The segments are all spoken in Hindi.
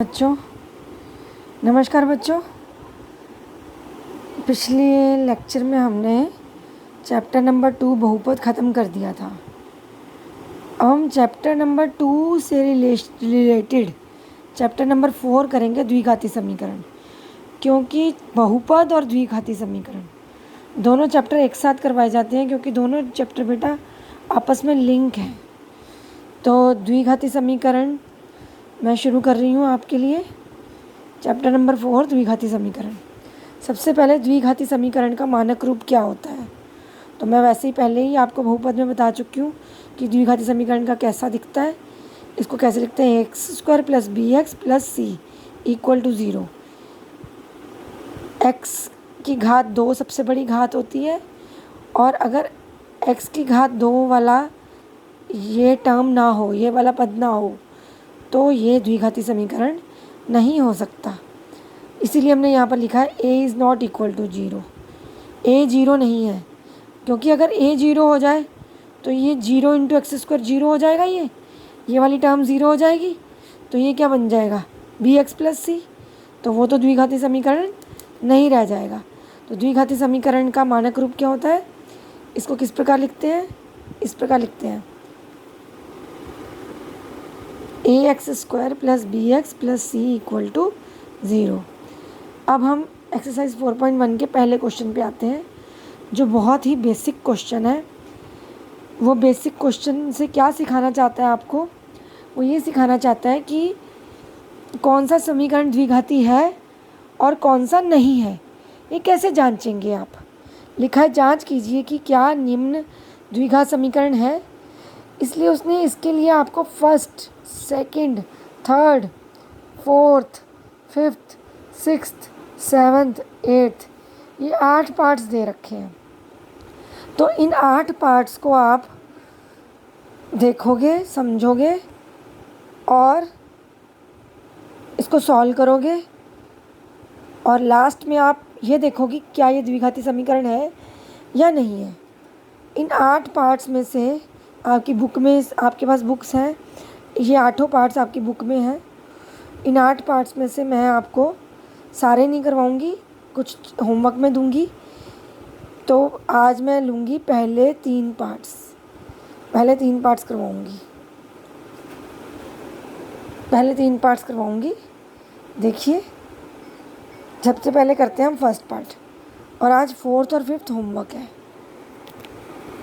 बच्चों नमस्कार बच्चों। पिछले लेक्चर में हमने चैप्टर नंबर 2 बहुपद ख़त्म कर दिया था। अब हम चैप्टर नंबर 2 से रिलेटेड चैप्टर नंबर 4 करेंगे, द्विघाती समीकरण। क्योंकि बहुपद और द्विघाती समीकरण दोनों चैप्टर एक साथ करवाए जाते हैं, क्योंकि दोनों चैप्टर बेटा आपस में लिंक हैं। तो द्विघाती समीकरण मैं शुरू कर रही हूँ आपके लिए। चैप्टर नंबर 4 द्विघाती समीकरण। सबसे पहले द्विघाती समीकरण का मानक रूप क्या होता है, तो मैं वैसे ही पहले ही आपको बहुपद में बता चुकी हूँ कि द्विघाती समीकरण का कैसा दिखता है। इसको कैसे लिखते हैं, x² + bx + c = 0। x की घात 2 सबसे बड़ी घात होती है, और अगर x की घात 2 वाला ये टर्म ना हो, ये वाला पद ना हो, तो ये द्विघाती समीकरण नहीं हो सकता। इसीलिए हमने यहाँ पर लिखा है a is not equal to 0। a 0 नहीं है, क्योंकि अगर a 0 हो जाए तो ये 0 × x² 0 हो जाएगा, ये वाली टर्म 0 हो जाएगी। तो ये क्या बन जाएगा, bx + c। तो वो तो द्विघाती समीकरण नहीं रह जाएगा। तो द्विघाती समीकरण का मानक रूप क्या होता है, इसको किस प्रकार लिखते हैं, इस प्रकार लिखते हैं ax² + bx + c = 0। अब हम एक्सरसाइज 4.1 के पहले क्वेश्चन पे आते हैं, जो बहुत ही बेसिक क्वेश्चन है। वो बेसिक क्वेश्चन से क्या सिखाना चाहता है आपको, वो ये सिखाना चाहता है कि कौन सा समीकरण द्विघाती है और कौन सा नहीं है। ये कैसे जांचेंगे आप। लिखा है जांच कीजिए कि क्या निम्न द्विघात समीकरण है। इसलिए उसने इसके लिए आपको first, second, third, fourth, fifth, sixth, seventh, eighth, ये 8 पार्ट्स दे रखे हैं। तो इन 8 पार्ट्स को आप देखोगे, समझोगे और इसको सॉल्व करोगे, और लास्ट में आप ये देखोगे क्या ये द्विघाती समीकरण है या नहीं है। इन 8 पार्ट्स में से आपकी बुक में, आपके पास बुक्स हैं, ये 8 पार्ट्स आपकी बुक में हैं। इन 8 पार्ट्स में से मैं आपको सारे नहीं करवाऊँगी, कुछ होमवर्क में दूँगी। तो आज मैं लूँगी पहले 3 पार्ट्स करवाऊँगी, देखिए, सबसे पहले करते हैं हम फर्स्ट पार्ट, और आज 4th और 5th होमवर्क है।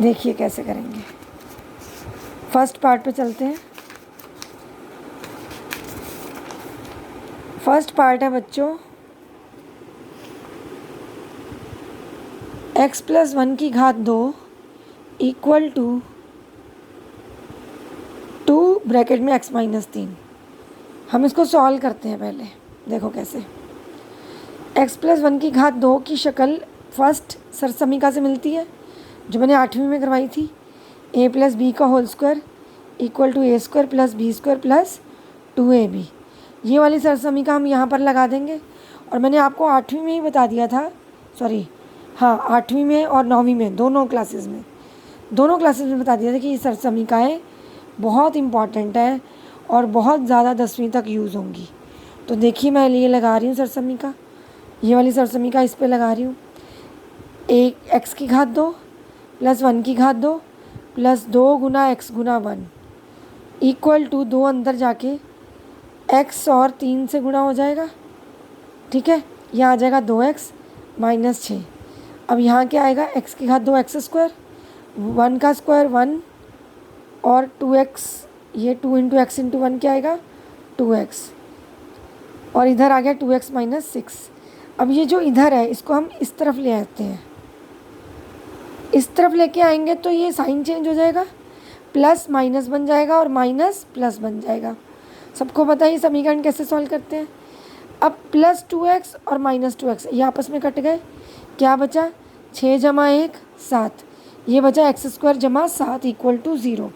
देखिए कैसे करेंगे। फर्स्ट पार्ट पे चलते हैं। फर्स्ट पार्ट है बच्चों, x + 1 की घात 2 = 2 ब्रैकेट में x - 3। हम इसको सॉल्व करते हैं पहले। देखो कैसे। x + 1 की घात 2 की शक्ल फर्स्ट सरसमीका से मिलती है, जो मैंने 8वीं में करवाई थी। a + b का whole square = a² + b² + 2ab। ये वाली सरसमीका हम यहाँ पर लगा देंगे। और मैंने आपको 8वीं में ही बता दिया था, 8वीं में और 9वीं में, दोनों क्लासेस में बता दिया था कि ये सरसमीकाएँ बहुत इम्पॉर्टेंट है और बहुत ज़्यादा 10वीं तक यूज़ होंगी। तो देखिए मैं ये लगा रही हूँ सरसमीका, ये वाली सरसमीका इस पे लगा रही हूँ। x की घात 2 + 1 की घात 2 + 2 × x × 1 = 2 अंदर जाके x और 3 से गुणा हो जाएगा। ठीक है, यहाँ आ जाएगा 2x - 6। अब यहाँ क्या आएगा, x की घात 2 x², 1 का स्क्वायर 1 और 2x, ये 2 × x × 1 क्या आएगा 2x, और इधर आ गया 2x - 6। अब ये जो इधर है इसको हम इस तरफ ले आते हैं। इस तरफ लेके आएंगे तो ये साइन चेंज हो जाएगा, प्लस माइनस बन जाएगा और माइनस प्लस बन जाएगा। सबको पता है ये समीकरण कैसे सॉल्व करते हैं। अब +2x और -2x ये आपस में कट गए, क्या बचा 6 + 1 7, ये बचा x² + 7 = 0।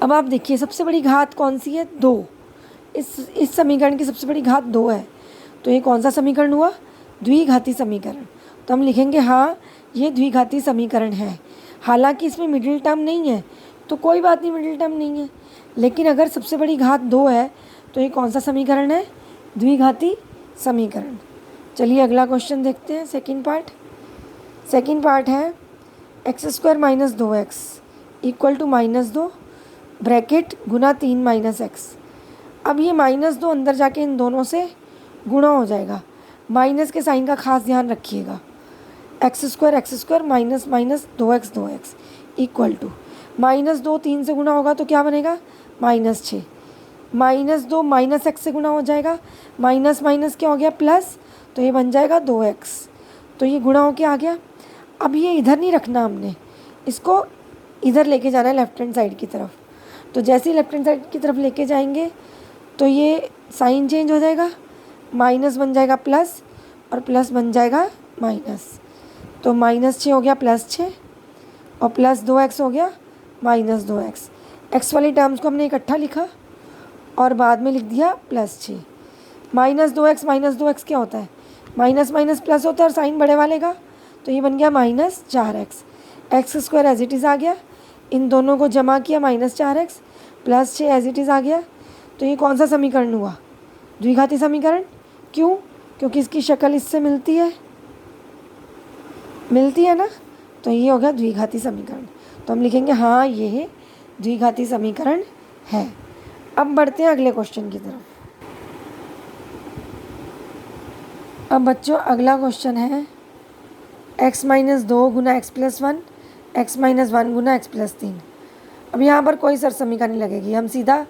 अब आप देखिए सबसे बड़ी घात कौन सी है, 2। इस समीकरण की सबसे बड़ी घात 2 है। तो ये कौन सा समीकरण हुआ, द्विघाती समीकरण। तो हम लिखेंगे हाँ ये द्विघाती समीकरण है। हालांकि इसमें मिडिल टर्म नहीं है, तो कोई बात नहीं, मिडिल टर्म नहीं है। लेकिन अगर सबसे बड़ी घात 2 है तो ये कौन सा समीकरण है? द्विघाती समीकरण। चलिए अगला क्वेश्चन देखते हैं। सेकंड पार्ट है x square minus 2x equal to -2 bracket गुना 3 माइनस एक्स। अब ये -2 अंदर जाके इन दोनों से गुणा हो जाएगा। माइनस के साइन का खास ध्यान रखिएगा। X square minus 2x equal to -2 3 से गुणा होगा तो क्या बनेगा? -6। -2 माइनस एक्स से गुणा हो जाएगा, माइनस माइनस क्या हो गया? प्लस, तो ये बन जाएगा 2x। तो ये गुणा होके आ गया। अब ये इधर नहीं रखना हमने, इसको इधर लेके जाना है लेफ्ट हैंड साइड की तरफ। तो जैसे ही लेफ्ट हैंड साइड की तरफ लेके जाएंगे तो ये साइन चेंज हो जाएगा, माइनस बन जाएगा प्लस और प्लस बन जाएगा माइनस। तो -6 हो गया +6 और प्लस 2x हो गया -2x। एक्स वाली टर्म्स को हमने इकट्ठा लिखा और बाद में लिख दिया +6। -2x क्या होता है? माइनस माइनस प्लस होता है और साइन बड़े वाले का, तो ये बन गया -4x। X square as it is आ गया, इन दोनों को जमा किया -4x +6 एज इट इज़ आ गया। तो ये कौन सा समीकरण हुआ? द्विघाती समीकरण। क्यों? क्योंकि इसकी शक्ल इससे मिलती है ना, तो ये हो गया द्विघाती समीकरण। तो हम लिखेंगे हाँ ये द्विघाती समीकरण है। अब बढ़ते हैं अगले क्वेश्चन की तरफ। अब बच्चों अगला क्वेश्चन है x-2 गुना x+1 x-1 गुना x+3। अब यहाँ पर कोई सरसमीका नहीं लगेगी, हम सीधा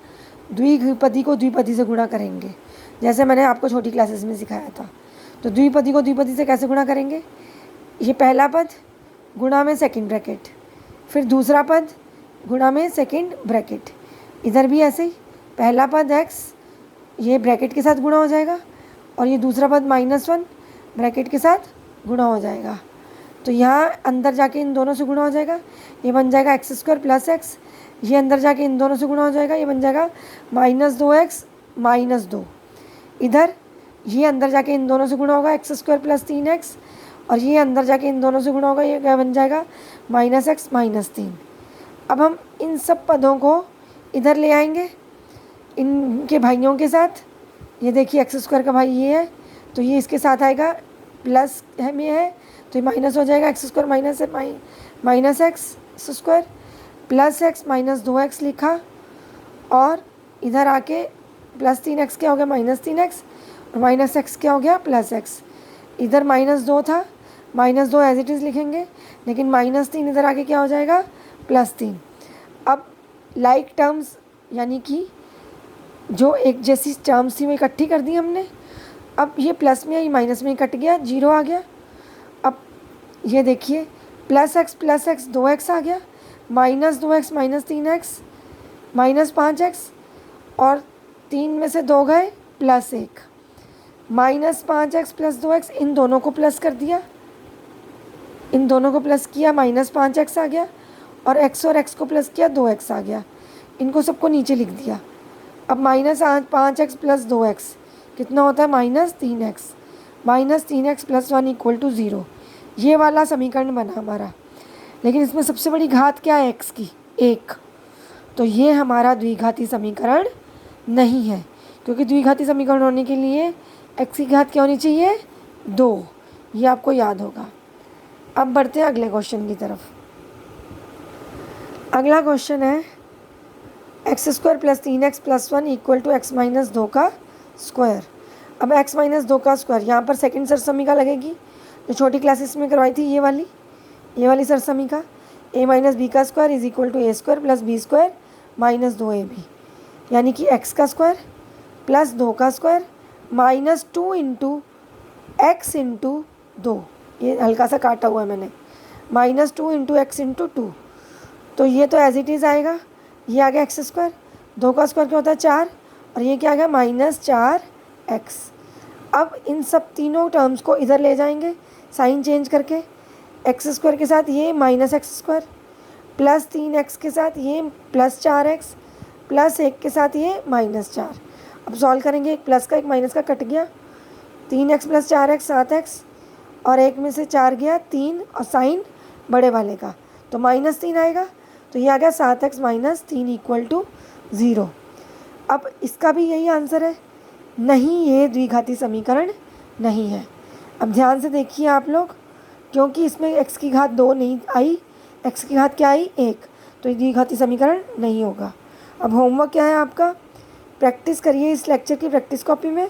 द्विपदी को द्विपदी से गुणा करेंगे, जैसे मैंने आपको छोटी क्लासेस में सिखाया था। तो द्विपदी को द्विपदी से कैसे गुणा करेंगे? ये पहला पद गुणा में सेकंड ब्रैकेट, फिर दूसरा पद गुणा में सेकंड ब्रैकेट। इधर भी ऐसे ही पहला पद x ये ब्रैकेट के साथ गुणा हो जाएगा और ये दूसरा पद -1 ब्रैकेट के साथ गुणा हो जाएगा। तो यहाँ अंदर जाके इन दोनों से गुणा हो जाएगा, ये बन जाएगा x² + x। ये अंदर जाके इन दोनों से गुणा हो जाएगा, ये बन जाएगा -2x -2। इधर ये अंदर जाके इन दोनों से गुणा होगा x² + 3x और ये अंदर जाके इन दोनों से गुणा होगा, ये क्या बन जाएगा -x -3। अब हम इन सब पदों को इधर ले आएंगे इनके भाइयों के साथ। ये देखिए x² का भाई ये है, तो ये इसके साथ आएगा, प्लस में है तो ये माइनस हो जाएगा। x² माइनस है -x² प्लस x -2x लिखा और इधर आके +3x क्या हो गया -3x और -x क्या हो गया +x। इधर -2 था, -2 एज इट इज़ लिखेंगे, लेकिन -3 इधर आके क्या हो जाएगा +3। अब लाइक टर्म्स यानी कि जो एक जैसी टर्म्स थी वो इकट्ठी कर दी हमने। अब ये प्लस में या माइनस में कट गया, 0 आ गया। अब ये देखिए +x 2x आ गया, -2x -3x -5x और 3 में से 2 गए +1। -5x + 2x इन दोनों को प्लस कर दिया, इन दोनों को प्लस किया -5x आ गया और x को प्लस किया 2x आ गया। इनको सबको नीचे लिख दिया। अब -5x + 2x कितना होता है -3x। -3x + 1 = 0। ये वाला समीकरण बना हमारा, लेकिन इसमें सबसे बड़ी घात क्या है x की? 1। तो ये हमारा द्विघाती समीकरण नहीं है, क्योंकि द्विघाती समीकरण होने के लिए x की घात क्या होनी चाहिए? 2। ये आपको याद होगा। अब बढ़ते हैं अगले क्वेश्चन की तरफ। अगला क्वेश्चन है x² + 3x + 1 = x-2 का स्क्वायर। अब x-2 का स्क्वायर, यहाँ पर सेकंड सरसमीका लगेगी जो छोटी क्लासेस में करवाई थी, ये वाली सरसमीका। a - b का स्क्वायर = a² + b² - 2ab, यानी कि x का स्क्वायर प्लस 2 का स्क्वायर -2 × x × 2। ये हल्का सा काटा हुआ है मैंने, -2 × x × 2। तो ये तो एज इट इज़ आएगा, ये आ गया x², 2 का स्क्वायर क्या होता है 4 और ये क्या आ गया -4x। अब इन सब तीनों टर्म्स को इधर ले जाएंगे साइन चेंज करके, x² के साथ ये -x² प्लस 3x के साथ ये +4x प्लस 1 के साथ ये -4। अब सॉल्व करेंगे, एक प्लस का एक माइनस का कट गया, 3x + 4x 7x और एक में से 4 गया 3 और साइन बड़े वाले का तो -3 आएगा। तो ये आ गया 7x - 3 = 0। अब इसका भी यही आंसर है, नहीं ये द्विघाती समीकरण नहीं है। अब ध्यान से देखिए आप लोग, क्योंकि इसमें x की घात 2 नहीं आई, x की घात क्या आई 1, तो ये द्विघाती समीकरण नहीं होगा। अब होमवर्क क्या है आपका, प्रैक्टिस करिए इस लेक्चर की प्रैक्टिस कॉपी में,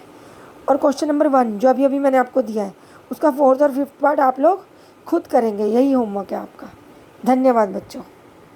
और क्वेश्चन नंबर 1 जो अभी मैंने आपको दिया है उसका 4th और 5th पार्ट आप लोग खुद करेंगे, यही होमवर्क है आपका। धन्यवाद बच्चों।